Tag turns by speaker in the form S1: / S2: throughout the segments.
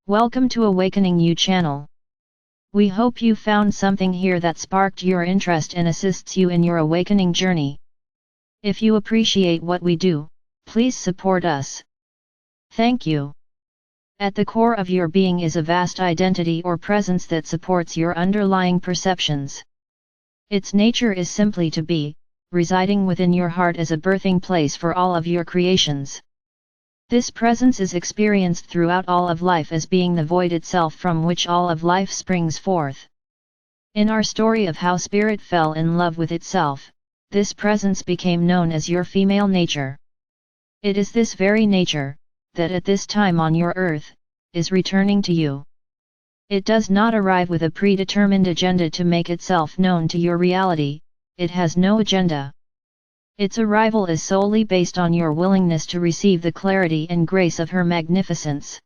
S1: Welcome to AwakeningYOU channel. We hope you found something here that sparked your interest and assists you in your awakening journey. If you appreciate what we do, please support us. Thank you. At the core of your being is a vast identity or presence that supports your underlying perceptions. Its nature is simply to be, residing within your heart as a birthing place for all of your creations. This presence is experienced throughout all of life as being the void itself from which all of life springs forth. In our story of how spirit fell in love with itself, this presence became known as your female nature. It is this very nature, that at this time on your earth, is returning to you. It does not arrive with a predetermined agenda to make itself known to your reality, it has no agenda. Its arrival is solely based on your willingness to receive the clarity and grace of her magnificence.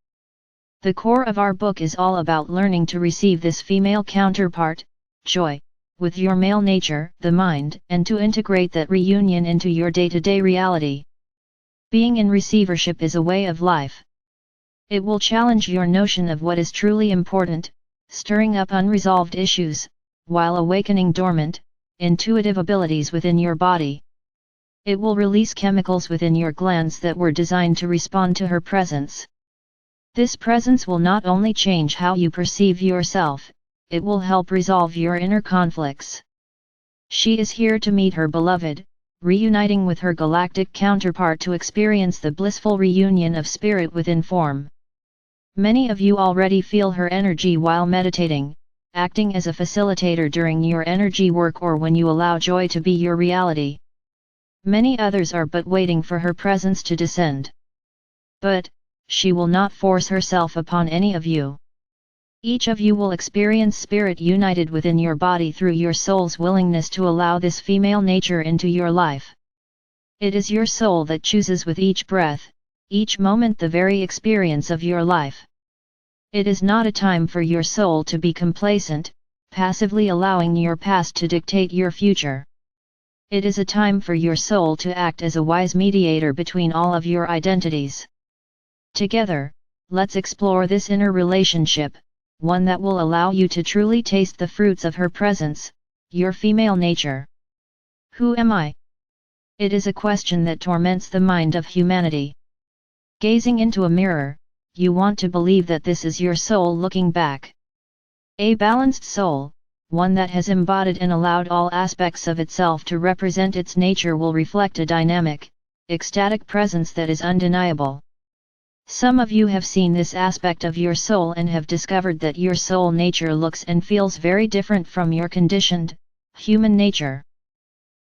S1: The core of our book is all about learning to receive this female counterpart, joy, with your male nature, the mind, and to integrate that reunion into your day-to-day reality. Being in receivership is a way of life. It will challenge your notion of what is truly important, stirring up unresolved issues, while awakening dormant, intuitive abilities within your body. It will release chemicals within your glands that were designed to respond to her presence. This presence will not only change how you perceive yourself, it will help resolve your inner conflicts. She is here to meet her beloved, reuniting with her galactic counterpart to experience the blissful reunion of spirit within form. Many of you already feel her energy while meditating, acting as a facilitator during your energy work or when you allow joy to be your reality. Many others are but waiting for her presence to descend. But, she will not force herself upon any of you. Each of you will experience spirit united within your body through your soul's willingness to allow this female nature into your life. It is your soul that chooses with each breath, each moment the very experience of your life. It is not a time for your soul to be complacent, passively allowing your past to dictate your future. It is a time for your soul to act as a wise mediator between all of your identities. Together, let's explore this inner relationship, one that will allow you to truly taste the fruits of her presence, your female nature. Who am I? It is a question that torments the mind of humanity. Gazing into a mirror, you want to believe that this is your soul looking back. A balanced soul, one that has embodied and allowed all aspects of itself to represent its nature, will reflect a dynamic, ecstatic presence that is undeniable. Some of you have seen this aspect of your soul and have discovered that your soul nature looks and feels very different from your conditioned, human nature.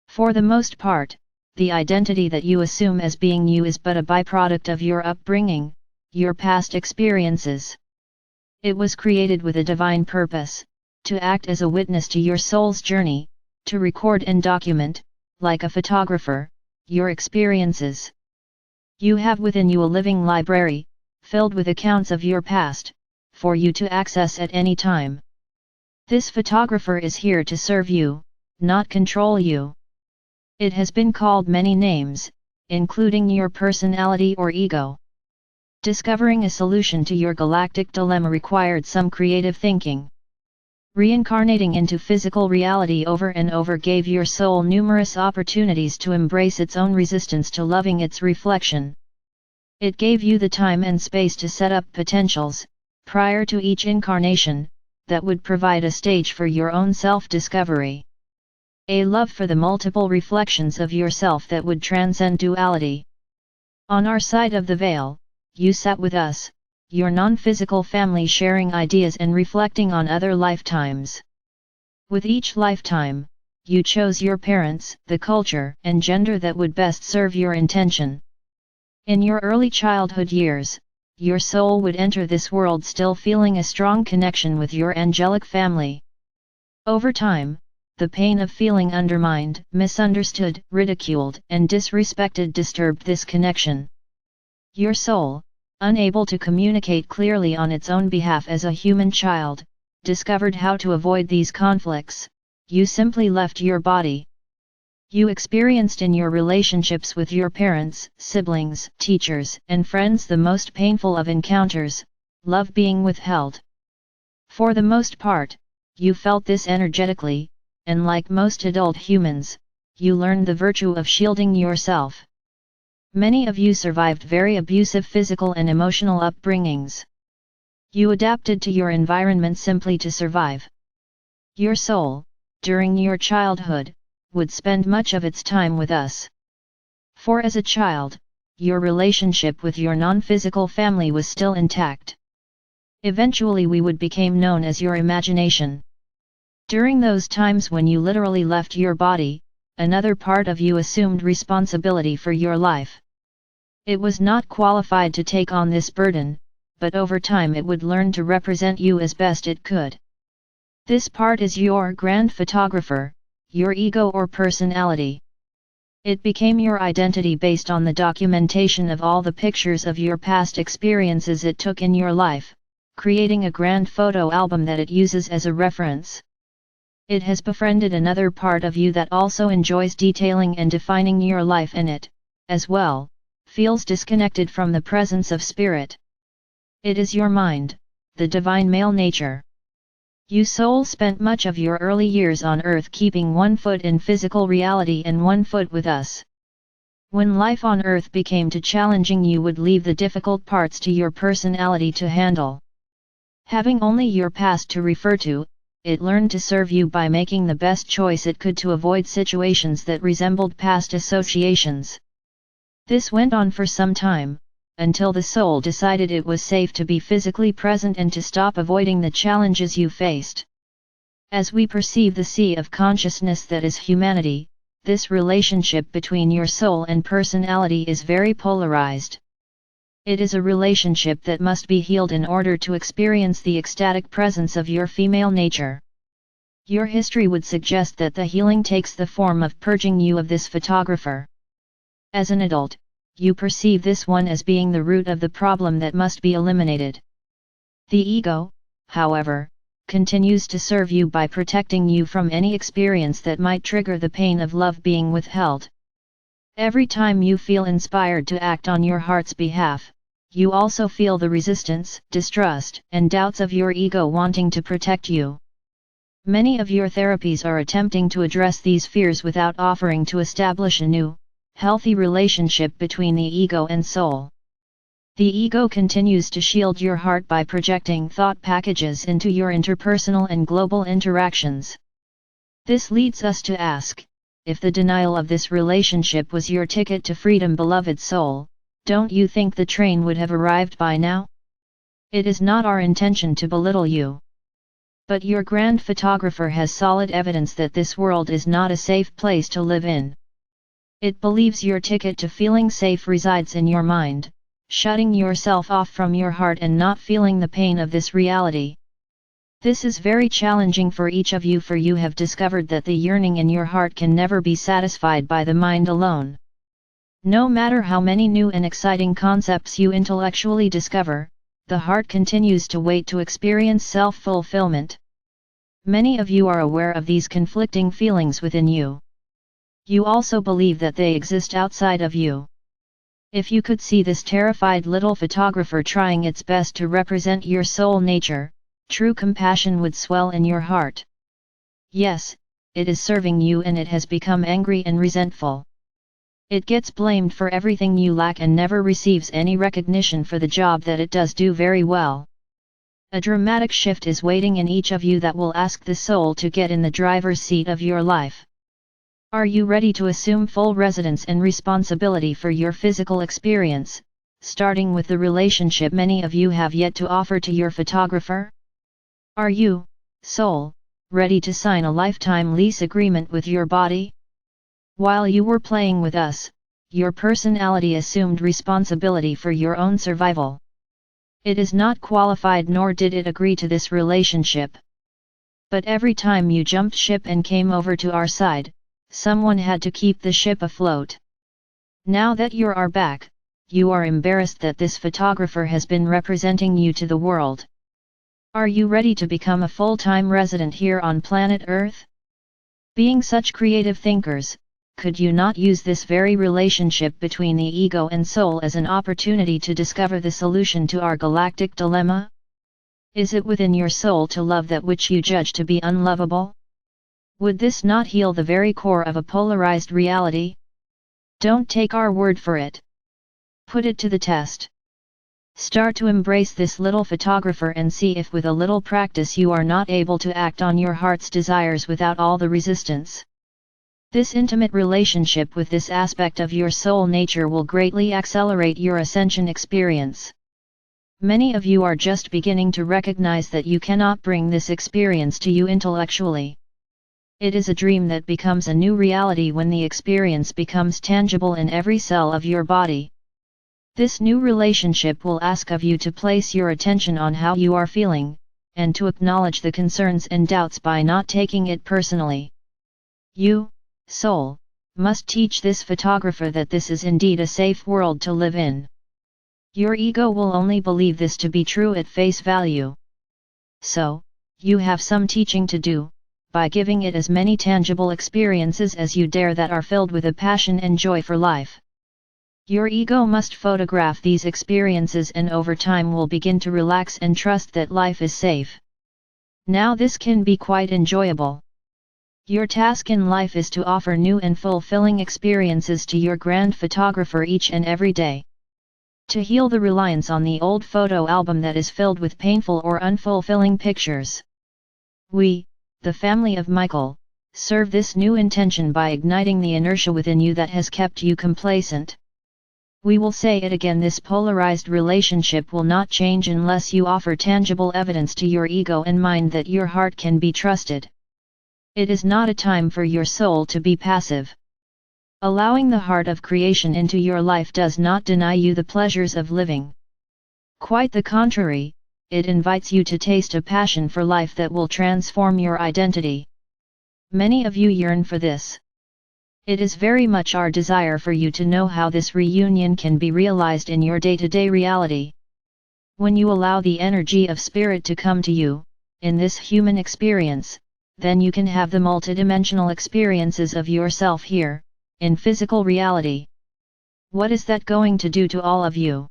S1: For the most part, the identity that you assume as being you is but a byproduct of your upbringing, your past experiences. It was created with a divine purpose, to act as a witness to your soul's journey, to record and document, like a photographer, your experiences. You have within you a living library, filled with accounts of your past, for you to access at any time. This photographer is here to serve you, not control you. It has been called many names, including your personality or ego. Discovering a solution to your galactic dilemma required some creative thinking. Reincarnating into physical reality over and over gave your soul numerous opportunities to embrace its own resistance to loving its reflection. It gave you the time and space to set up potentials, prior to each incarnation, that would provide a stage for your own self-discovery. A love for the multiple reflections of yourself that would transcend duality. On our side of the veil, you sat with us, your non-physical family, sharing ideas and reflecting on other lifetimes. With each lifetime, you chose your parents, the culture and gender that would best serve your intention. In your early childhood years, your soul would enter this world still feeling a strong connection with your angelic family. Over time, the pain of feeling undermined, misunderstood, ridiculed, and disrespected disturbed this connection. Your soul, unable to communicate clearly on its own behalf as a human child, discovered how to avoid these conflicts. You simply left your body. You experienced in your relationships with your parents, siblings, teachers, and friends the most painful of encounters, love being withheld. For the most part, you felt this energetically, and like most adult humans, you learned the virtue of shielding yourself. Many of you survived very abusive physical and emotional upbringings. You adapted to your environment simply to survive. Your soul, during your childhood, would spend much of its time with us. For as a child, your relationship with your non-physical family was still intact. Eventually we would become known as your imagination. During those times when you literally left your body, another part of you assumed responsibility for your life. It was not qualified to take on this burden, but over time it would learn to represent you as best it could. This part is your grand photographer, your ego or personality. It became your identity based on the documentation of all the pictures of your past experiences it took in your life, creating a grand photo album that it uses as a reference. It has befriended another part of you that also enjoys detailing and defining your life, and it, as well, feels disconnected from the presence of spirit. It is your mind, the divine male nature. You soul spent much of your early years on earth keeping one foot in physical reality and one foot with us. When life on earth became too challenging, you would leave the difficult parts to your personality to handle. Having only your past to refer to, it learned to serve you by making the best choice it could to avoid situations that resembled past associations. This went on for some time, until the soul decided it was safe to be physically present and to stop avoiding the challenges you faced. As we perceive the sea of consciousness that is humanity, this relationship between your soul and personality is very polarized. It is a relationship that must be healed in order to experience the ecstatic presence of your female nature. Your history would suggest that the healing takes the form of purging you of this photographer. As an adult, you perceive this one as being the root of the problem that must be eliminated. The ego, however, continues to serve you by protecting you from any experience that might trigger the pain of love being withheld. Every time you feel inspired to act on your heart's behalf, you also feel the resistance, distrust, and doubts of your ego wanting to protect you. Many of your therapies are attempting to address these fears without offering to establish a new, healthy relationship between the ego and soul. The ego continues to shield your heart by projecting thought packages into your interpersonal and global interactions. This leads us to ask, if the denial of this relationship was your ticket to freedom, beloved soul, don't you think the train would have arrived by now? It is not our intention to belittle you. But your grand photographer has solid evidence that this world is not a safe place to live in. It believes your ticket to feeling safe resides in your mind, shutting yourself off from your heart and not feeling the pain of this reality. This is very challenging for each of you, for you have discovered that the yearning in your heart can never be satisfied by the mind alone. No matter how many new and exciting concepts you intellectually discover, the heart continues to wait to experience self-fulfillment. Many of you are aware of these conflicting feelings within you. You also believe that they exist outside of you. If you could see this terrified little photographer trying its best to represent your soul nature, true compassion would swell in your heart. Yes, it is serving you, and it has become angry and resentful. It gets blamed for everything you lack and never receives any recognition for the job that it does do very well. A dramatic shift is waiting in each of you that will ask the soul to get in the driver's seat of your life. Are you ready to assume full residence and responsibility for your physical experience, starting with the relationship many of you have yet to offer to your photographer? Are you, soul, ready to sign a lifetime lease agreement with your body? While you were playing with us, your personality assumed responsibility for your own survival. It is not qualified, nor did it agree to this relationship. But every time you jumped ship and came over to our side, someone had to keep the ship afloat. Now that you are back, you are embarrassed that this photographer has been representing you to the world. Are you ready to become a full-time resident here on planet Earth? Being such creative thinkers, could you not use this very relationship between the ego and soul as an opportunity to discover the solution to our galactic dilemma? Is it within your soul to love that which you judge to be unlovable? Would this not heal the very core of a polarized reality? Don't take our word for it. Put it to the test. Start to embrace this little photographer and see if with a little practice you are not able to act on your heart's desires without all the resistance. This intimate relationship with this aspect of your soul nature will greatly accelerate your ascension experience. Many of you are just beginning to recognize that you cannot bring this experience to you intellectually. It is a dream that becomes a new reality when the experience becomes tangible in every cell of your body. This new relationship will ask of you to place your attention on how you are feeling, and to acknowledge the concerns and doubts by not taking it personally. You, soul, must teach this photographer that this is indeed a safe world to live in. Your ego will only believe this to be true at face value. So, you have some teaching to do, by giving it as many tangible experiences as you dare that are filled with a passion and joy for life. Your ego must photograph these experiences and over time will begin to relax and trust that life is safe. Now this can be quite enjoyable. Your task in life is to offer new and fulfilling experiences to your grand photographer each and every day. To heal the reliance on the old photo album that is filled with painful or unfulfilling pictures. We, the family of Michael, serve this new intention by igniting the inertia within you that has kept you complacent. We will say it again, this polarized relationship will not change unless you offer tangible evidence to your ego and mind that your heart can be trusted. It is not a time for your soul to be passive. Allowing the heart of creation into your life does not deny you the pleasures of living. Quite the contrary, it invites you to taste a passion for life that will transform your identity. Many of you yearn for this. It is very much our desire for you to know how this reunion can be realized in your day-to-day reality. When you allow the energy of spirit to come to you, in this human experience, then you can have the multidimensional experiences of yourself here, in physical reality. What is that going to do to all of you?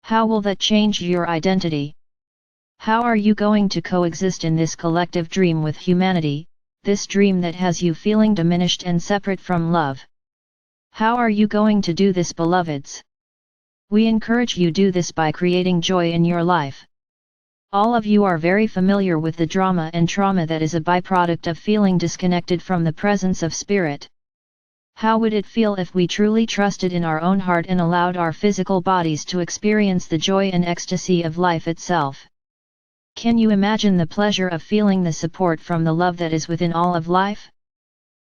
S1: How will that change your identity? How are you going to coexist in this collective dream with humanity, this dream that has you feeling diminished and separate from love? How are you going to do this, beloveds? We encourage you do this by creating joy in your life. All of you are very familiar with the drama and trauma that is a byproduct of feeling disconnected from the presence of spirit. How would it feel if we truly trusted in our own heart and allowed our physical bodies to experience the joy and ecstasy of life itself? Can you imagine the pleasure of feeling the support from the love that is within all of life?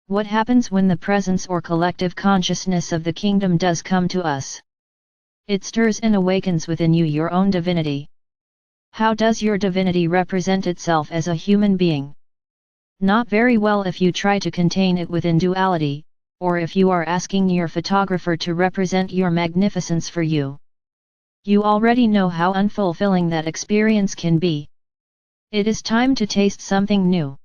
S1: What happens when the presence or collective consciousness of the kingdom does come to us? It stirs and awakens within you your own divinity. How does your divinity represent itself as a human being? Not very well if you try to contain it within duality, or if you are asking your photographer to represent your magnificence for you. You already know how unfulfilling that experience can be. It is time to taste something new.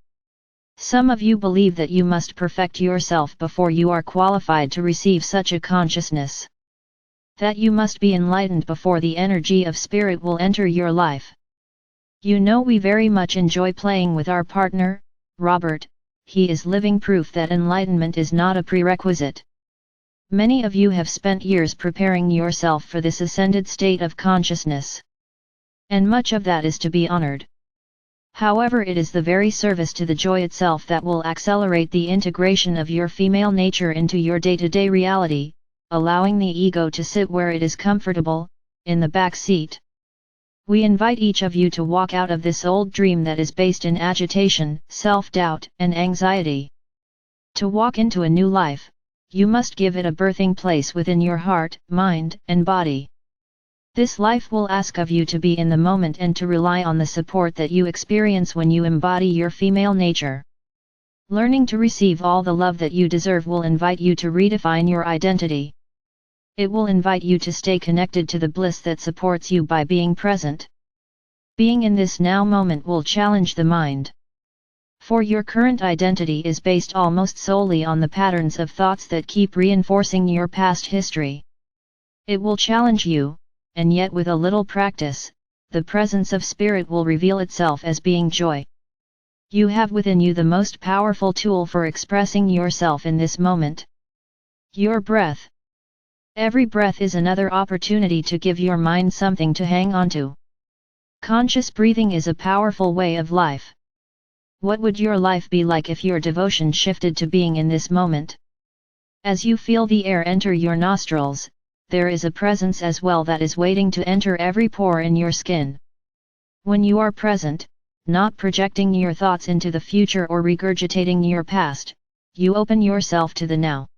S1: Some of you believe that you must perfect yourself before you are qualified to receive such a consciousness. That you must be enlightened before the energy of spirit will enter your life. You know, we very much enjoy playing with our partner, Robert. He is living proof that enlightenment is not a prerequisite. Many of you have spent years preparing yourself for this ascended state of consciousness. And much of that is to be honored. However, it is the very service to the joy itself that will accelerate the integration of your female nature into your day-to-day reality, allowing the ego to sit where it is comfortable, in the back seat. We invite each of you to walk out of this old dream that is based in agitation, self-doubt, and anxiety. To walk into a new life, you must give it a birthing place within your heart, mind, and body. This life will ask of you to be in the moment and to rely on the support that you experience when you embody your female nature. Learning to receive all the love that you deserve will invite you to redefine your identity. It will invite you to stay connected to the bliss that supports you by being present. Being in this now moment will challenge the mind. For your current identity is based almost solely on the patterns of thoughts that keep reinforcing your past history. It will challenge you, and yet with a little practice, the presence of spirit will reveal itself as being joy. You have within you the most powerful tool for expressing yourself in this moment. Your breath. Every breath is another opportunity to give your mind something to hang on to. Conscious breathing is a powerful way of life. What would your life be like if your devotion shifted to being in this moment? As you feel the air enter your nostrils, there is a presence as well that is waiting to enter every pore in your skin. When you are present, not projecting your thoughts into the future or regurgitating your past, you open yourself to the now.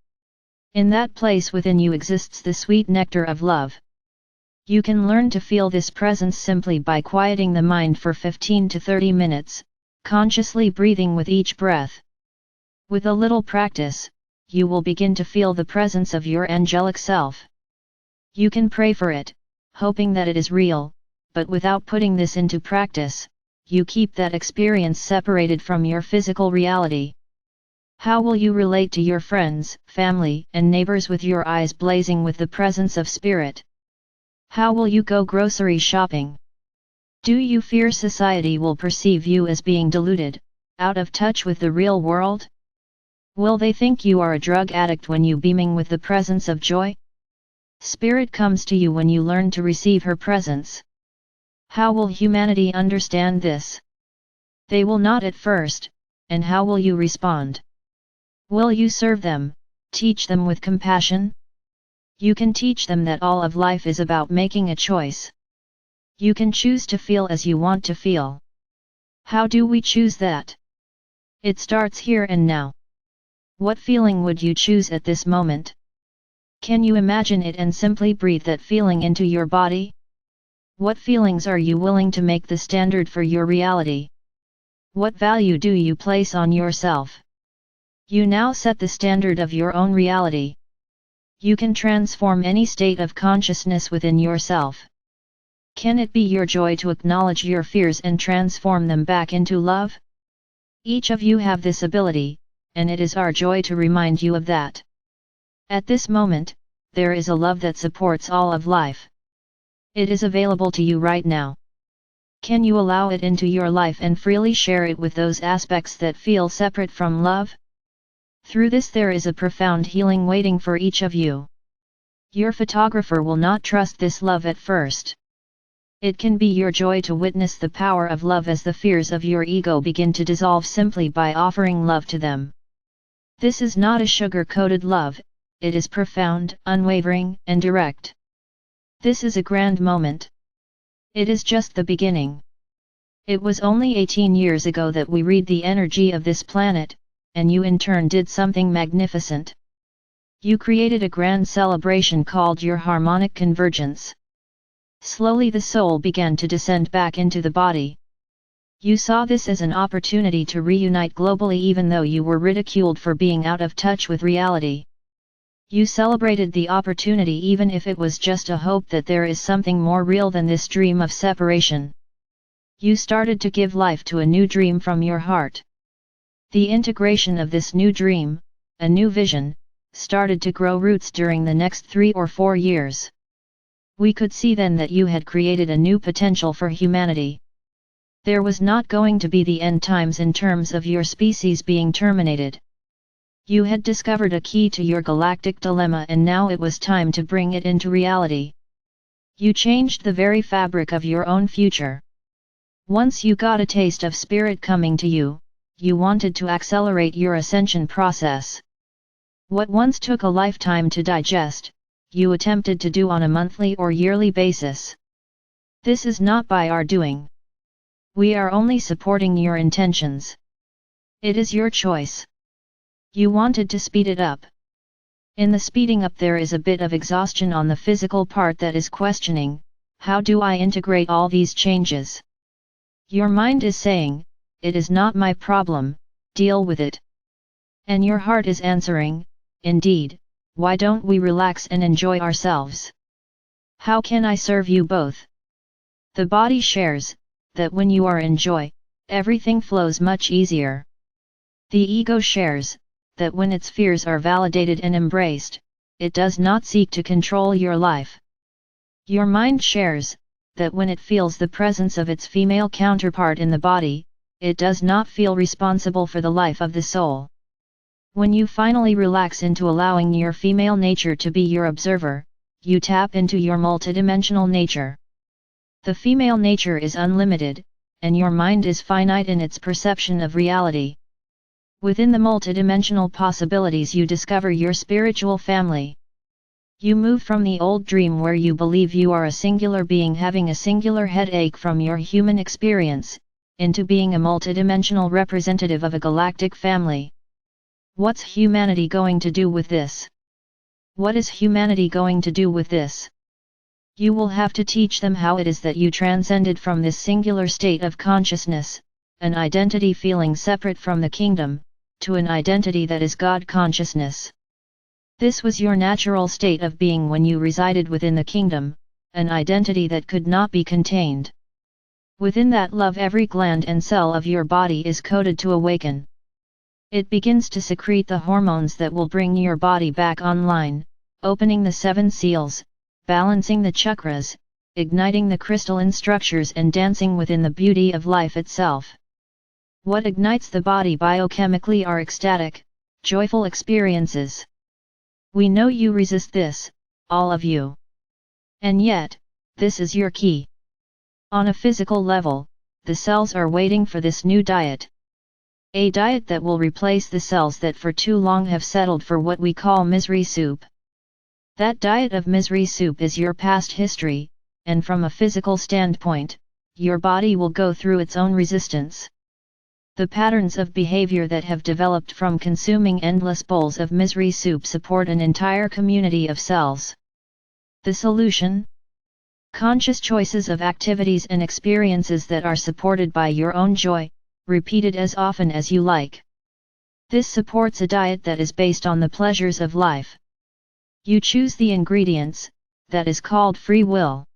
S1: In that place within you exists the sweet nectar of love. You can learn to feel this presence simply by quieting the mind for 15 to 30 minutes, consciously breathing with each breath. With a little practice, you will begin to feel the presence of your angelic self. You can pray for it, hoping that it is real, but without putting this into practice, you keep that experience separated from your physical reality. How will you relate to your friends, family, and neighbors with your eyes blazing with the presence of spirit? How will you go grocery shopping? Do you fear society will perceive you as being deluded, out of touch with the real world? Will they think you are a drug addict when you beaming with the presence of joy? Spirit comes to you when you learn to receive her presence. How will humanity understand this? They will not at first, and how will you respond? Will you serve them, teach them with compassion? You can teach them that all of life is about making a choice. You can choose to feel as you want to feel. How do we choose that? It starts here and now. What feeling would you choose at this moment? Can you imagine it and simply breathe that feeling into your body? What feelings are you willing to make the standard for your reality? What value do you place on yourself? You now set the standard of your own reality. You can transform any state of consciousness within yourself. Can it be your joy to acknowledge your fears and transform them back into love? Each of you have this ability, and it is our joy to remind you of that. At this moment, there is a love that supports all of life. It is available to you right now. Can you allow it into your life and freely share it with those aspects that feel separate from love? Through this there is a profound healing waiting for each of you. Your photographer will not trust this love at first. It can be your joy to witness the power of love as the fears of your ego begin to dissolve simply by offering love to them. This is not a sugar-coated love, it is profound, unwavering, and direct. This is a grand moment. It is just the beginning. It was only 18 years ago that we read the energy of this planet, and you in turn did something magnificent. You created a grand celebration called your harmonic convergence. Slowly the soul began to descend back into the body. You saw this as an opportunity to reunite globally even though you were ridiculed for being out of touch with reality. You celebrated the opportunity even if it was just a hope that there is something more real than this dream of separation. You started to give life to a new dream from your heart. The integration of this new dream, a new vision, started to grow roots during the next 3 or 4 years. We could see then that you had created a new potential for humanity. There was not going to be the end times in terms of your species being terminated. You had discovered a key to your galactic dilemma and now it was time to bring it into reality. You changed the very fabric of your own future. Once you got a taste of spirit coming to you, you wanted to accelerate your ascension process. What once took a lifetime to digest, you attempted to do on a monthly or yearly basis. This is not by our doing. We are only supporting your intentions. It is your choice. You wanted to speed it up. In the speeding up there is a bit of exhaustion on the physical part that is questioning, how do I integrate all these changes? Your mind is saying, it is not my problem, deal with it. And your heart is answering, indeed, why don't we relax and enjoy ourselves? How can I serve you both? The body shares, that when you are in joy, everything flows much easier. The ego shares, that when its fears are validated and embraced, it does not seek to control your life. Your mind shares, that when it feels the presence of its female counterpart in the body, it does not feel responsible for the life of the soul. When you finally relax into allowing your female nature to be your observer, you tap into your multidimensional nature. The female nature is unlimited, and your mind is finite in its perception of reality. Within the multidimensional possibilities you discover your spiritual family. You move from the old dream where you believe you are a singular being having a singular headache from your human experience, into being a multidimensional representative of a galactic family. What's humanity going to do with this? What is humanity going to do with this? You will have to teach them how it is that you transcended from this singular state of consciousness, an identity feeling separate from the kingdom, to an identity that is God consciousness. This was your natural state of being when you resided within the kingdom, an identity that could not be contained. Within that love every gland and cell of your body is coded to awaken. It begins to secrete the hormones that will bring your body back online, opening the 7 seals, balancing the chakras, igniting the crystalline structures and dancing within the beauty of life itself. What ignites the body biochemically are ecstatic, joyful experiences. We know you resist this, all of you. And yet, this is your key. On a physical level, the cells are waiting for this new diet. A diet that will replace the cells that for too long have settled for what we call misery soup. That diet of misery soup is your past history, and from a physical standpoint, your body will go through its own resistance. The patterns of behavior that have developed from consuming endless bowls of misery soup support an entire community of cells. The solution? Conscious choices of activities and experiences that are supported by your own joy, repeated as often as you like. This supports a diet that is based on the pleasures of life. You choose the ingredients, that is called free will.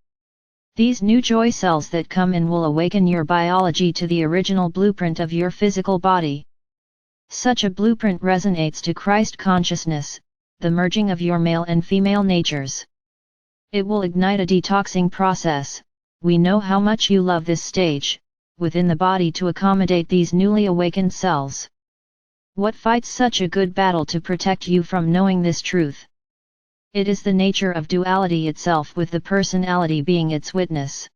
S1: These new joy cells that come in will awaken your biology to the original blueprint of your physical body. Such a blueprint resonates to Christ consciousness, the merging of your male and female natures. It will ignite a detoxing process. We know how much you love this stage, within the body to accommodate these newly awakened cells. What fights such a good battle to protect you from knowing this truth? It is the nature of duality itself with the personality being its witness.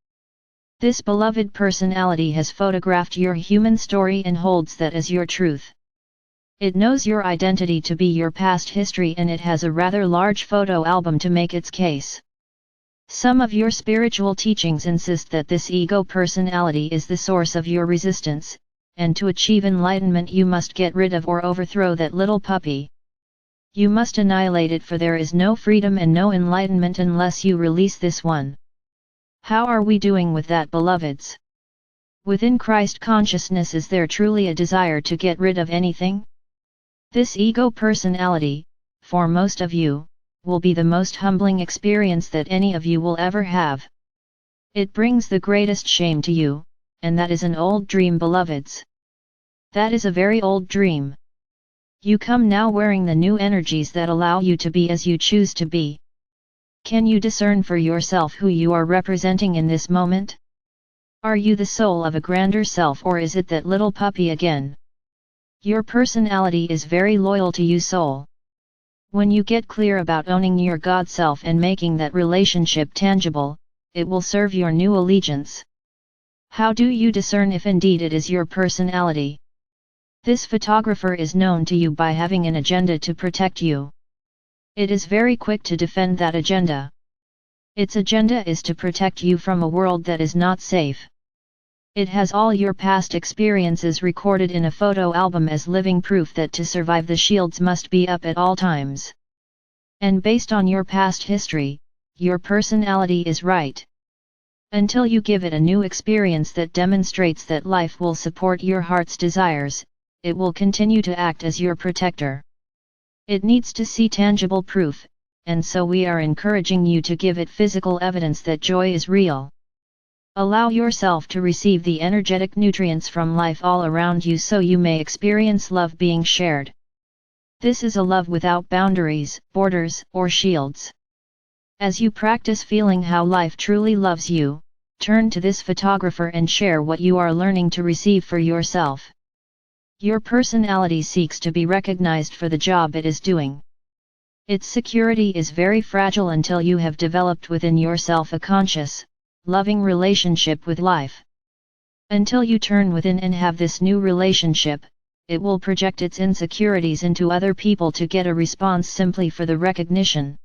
S1: This beloved personality has photographed your human story and holds that as your truth. It knows your identity to be your past history and it has a rather large photo album to make its case. Some of your spiritual teachings insist that this ego personality is the source of your resistance, and to achieve enlightenment you must get rid of or overthrow that little puppy. You must annihilate it, for there is no freedom and no enlightenment unless you release this one. How are we doing with that, beloveds? Within Christ consciousness, is there truly a desire to get rid of anything? This ego personality, for most of you, will be the most humbling experience that any of you will ever have. It brings the greatest shame to you, and that is an old dream, beloveds. That is a very old dream. You come now wearing the new energies that allow you to be as you choose to be. Can you discern for yourself who you are representing in this moment? Are you the soul of a grander self, or is it that little puppy again? Your personality is very loyal to you, soul. When you get clear about owning your God self and making that relationship tangible, it will serve your new allegiance. How do you discern if indeed it is your personality? This photographer is known to you by having an agenda to protect you. It is very quick to defend that agenda. Its agenda is to protect you from a world that is not safe. It has all your past experiences recorded in a photo album as living proof that to survive the shields must be up at all times. And based on your past history, your personality is right. Until you give it a new experience that demonstrates that life will support your heart's desires, it will continue to act as your protector. It needs to see tangible proof, and so we are encouraging you to give it physical evidence that joy is real. Allow yourself to receive the energetic nutrients from life all around you so you may experience love being shared. This is a love without boundaries, borders, or shields. As you practice feeling how life truly loves you, turn to this photographer and share what you are learning to receive for yourself. Your personality seeks to be recognized for the job it is doing. Its security is very fragile until you have developed within yourself a conscious, loving relationship with life. Until you turn within and have this new relationship, it will project its insecurities into other people to get a response simply for the recognition.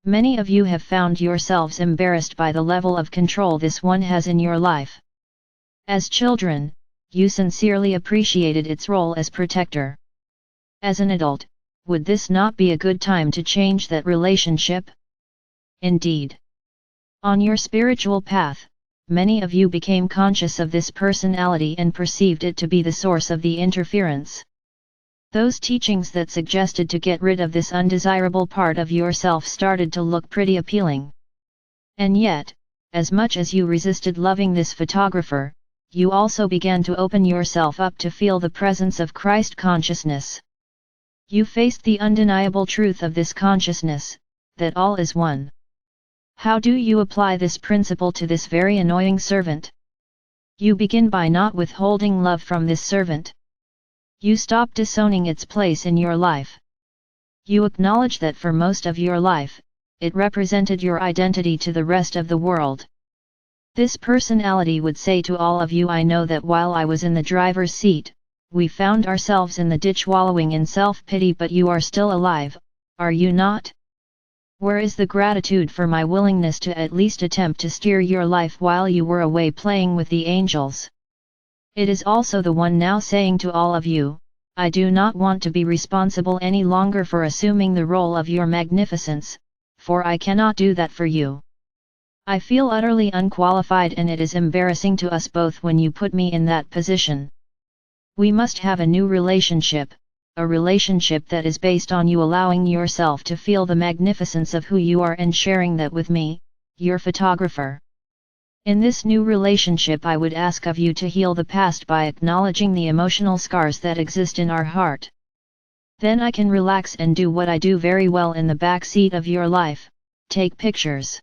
S1: Many of you have found yourselves embarrassed by the level of control this one has in your life. As children, you sincerely appreciated its role as protector. As an adult, would this not be a good time to change that relationship? Indeed. On your spiritual path, many of you became conscious of this personality and perceived it to be the source of the interference. Those teachings that suggested to get rid of this undesirable part of yourself started to look pretty appealing. And yet, as much as you resisted loving this photographer, you also began to open yourself up to feel the presence of Christ consciousness. You faced the undeniable truth of this consciousness, that all is one. How do you apply this principle to this very annoying servant? You begin by not withholding love from this servant. You stop disowning its place in your life. You acknowledge that for most of your life, it represented your identity to the rest of the world. This personality would say to all of you, I know that while I was in the driver's seat, we found ourselves in the ditch wallowing in self-pity, but you are still alive, are you not? Where is the gratitude for my willingness to at least attempt to steer your life while you were away playing with the angels? It is also the one now saying to all of you, I do not want to be responsible any longer for assuming the role of your magnificence, for I cannot do that for you. I feel utterly unqualified, and it is embarrassing to us both when you put me in that position. We must have a new relationship, a relationship that is based on you allowing yourself to feel the magnificence of who you are and sharing that with me, your photographer. In this new relationship, I would ask of you to heal the past by acknowledging the emotional scars that exist in our heart. Then I can relax and do what I do very well in the back seat of your life, take pictures.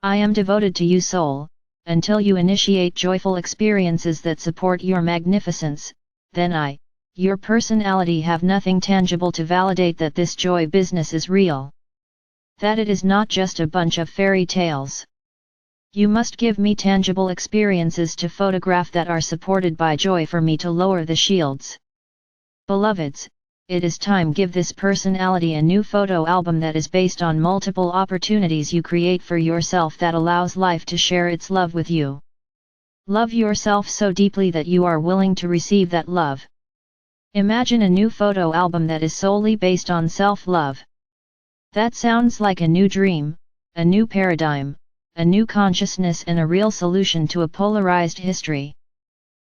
S1: I am devoted to you, soul, until you initiate joyful experiences that support your magnificence. Then I, your personality, have nothing tangible to validate that this joy business is real. That it is not just a bunch of fairy tales. You must give me tangible experiences to photograph that are supported by joy for me to lower the shields. Beloveds, it is time give this personality a new photo album that is based on multiple opportunities you create for yourself that allows life to share its love with you. Love yourself so deeply that you are willing to receive that love. Imagine a new photo album that is solely based on self-love. That sounds like a new dream, a new paradigm, a new consciousness, and a real solution to a polarized history.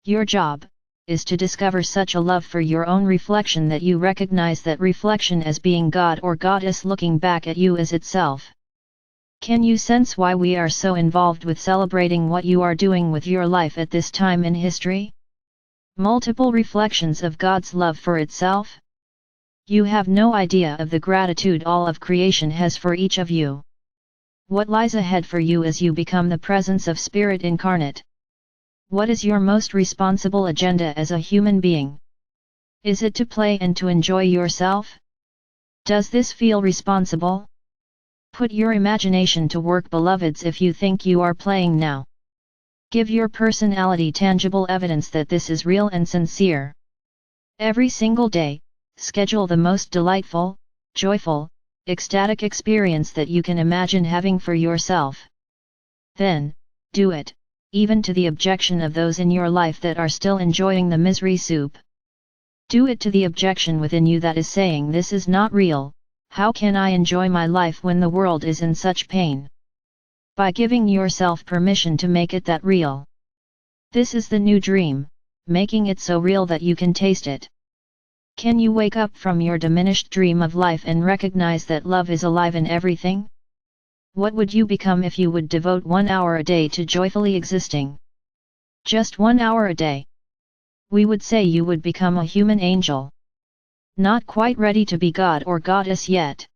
S1: Your job is to discover such a love for your own reflection that you recognize that reflection as being God or Goddess looking back at you as itself. Can you sense why we are so involved with celebrating what you are doing with your life at this time in history? Multiple reflections of God's love for itself? You have no idea of the gratitude all of creation has for each of you. What lies ahead for you as you become the presence of Spirit incarnate? What is your most responsible agenda as a human being? Is it to play and to enjoy yourself? Does this feel responsible? Put your imagination to work, beloveds, if you think you are playing now. Give your personality tangible evidence that this is real and sincere. Every single day, schedule the most delightful, joyful, ecstatic experience that you can imagine having for yourself. Then, do it, even to the objection of those in your life that are still enjoying the misery soup. Do it to the objection within you that is saying, this is not real. How can I enjoy my life when the world is in such pain? By giving yourself permission to make it that real. This is the new dream, making it so real that you can taste it. Can you wake up from your diminished dream of life and recognize that love is alive in everything? What would you become if you would devote 1 hour a day to joyfully existing? Just 1 hour a day. We would say you would become a human angel. Not quite ready to be God or Goddess yet.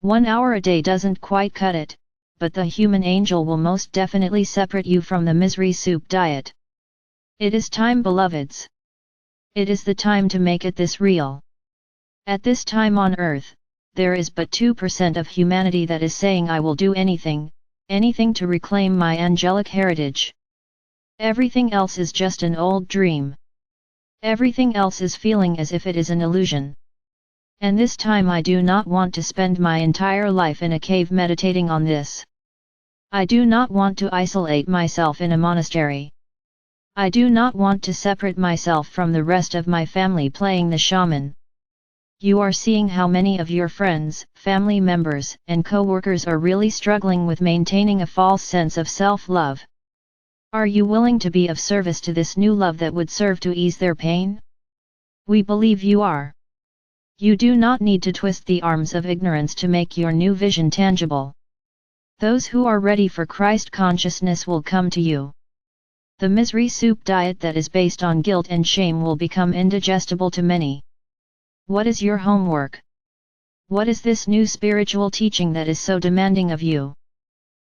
S1: 1 hour a day doesn't quite cut it, but the human angel will most definitely separate you from the misery soup diet. It is time, beloveds. It is the time to make it this real. At this time on earth, there is but 2% of humanity that is saying I will do anything, anything to reclaim my angelic heritage. Everything else is just an old dream. Everything else is feeling as if it is an illusion. And this time I do not want to spend my entire life in a cave meditating on this. I do not want to isolate myself in a monastery. I do not want to separate myself from the rest of my family playing the shaman. You are seeing how many of your friends, family members, and co-workers are really struggling with maintaining a false sense of self-love. Are you willing to be of service to this new love that would serve to ease their pain? We believe you are. You do not need to twist the arms of ignorance to make your new vision tangible. Those who are ready for Christ consciousness will come to you. The misery soup diet that is based on guilt and shame will become indigestible to many. What is your homework? What is this new spiritual teaching that is so demanding of you?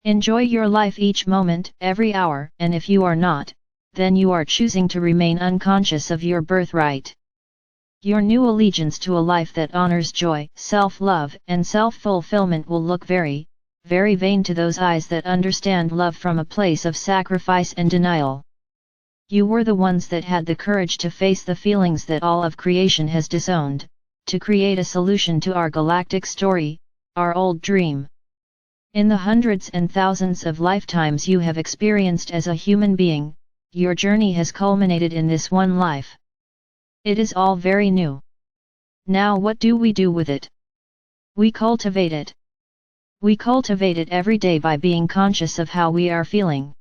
S1: Enjoy your life each moment, every hour, and if you are not, then you are choosing to remain unconscious of your birthright. Your new allegiance to a life that honors joy, self-love, and self-fulfillment will look very, very vain to those eyes that understand love from a place of sacrifice and denial. You were the ones that had the courage to face the feelings that all of creation has disowned, to create a solution to our galactic story, our old dream. In the hundreds and thousands of lifetimes you have experienced as a human being, your journey has culminated in this one life. It is all very new. Now what do we do with it? We cultivate it. We cultivate it every day by being conscious of how we are feeling.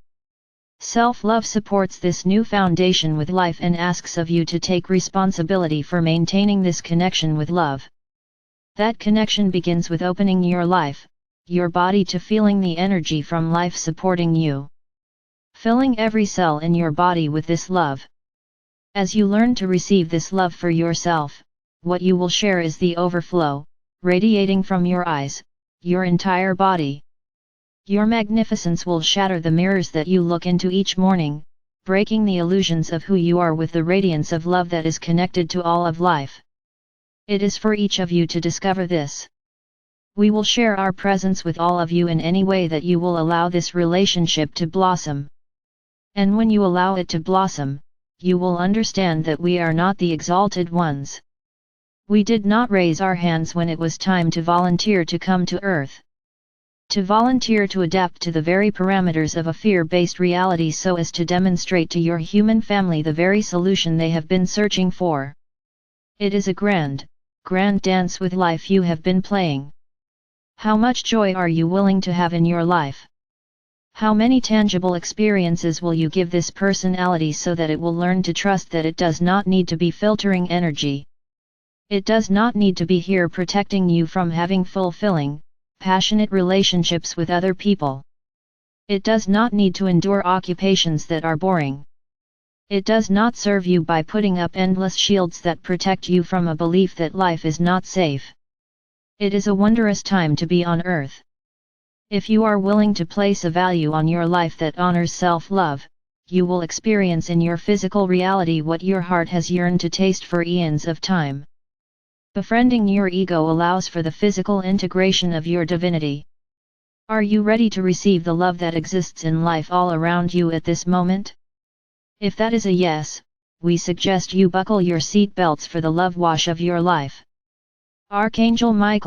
S1: Self-love supports this new foundation with life and asks of you to take responsibility for maintaining this connection with love. That connection begins with opening your life, your body to feeling the energy from life supporting you. Filling every cell in your body with this love. As you learn to receive this love for yourself, what you will share is the overflow, radiating from your eyes, your entire body. Your magnificence will shatter the mirrors that you look into each morning, breaking the illusions of who you are with the radiance of love that is connected to all of life. It is for each of you to discover this. We will share our presence with all of you in any way that you will allow this relationship to blossom. And when you allow it to blossom, you will understand that we are not the exalted ones. We did not raise our hands when it was time to volunteer to come to earth. To volunteer to adapt to the very parameters of a fear-based reality so as to demonstrate to your human family the very solution they have been searching for. It is a grand, grand dance with life you have been playing. How much joy are you willing to have in your life? How many tangible experiences will you give this personality so that it will learn to trust that it does not need to be filtering energy? It does not need to be here protecting you from having fulfilling, passionate relationships with other people. It does not need to endure occupations that are boring. It does not serve you by putting up endless shields that protect you from a belief that life is not safe. It is a wondrous time to be on earth. If you are willing to place a value on your life that honors self-love, you will experience in your physical reality what your heart has yearned to taste for eons of time. Befriending your ego allows for the physical integration of your divinity. Are you ready to receive the love that exists in life all around you at this moment? If that is a yes, we suggest you buckle your seat belts for the love wash of your life. Archangel Michael.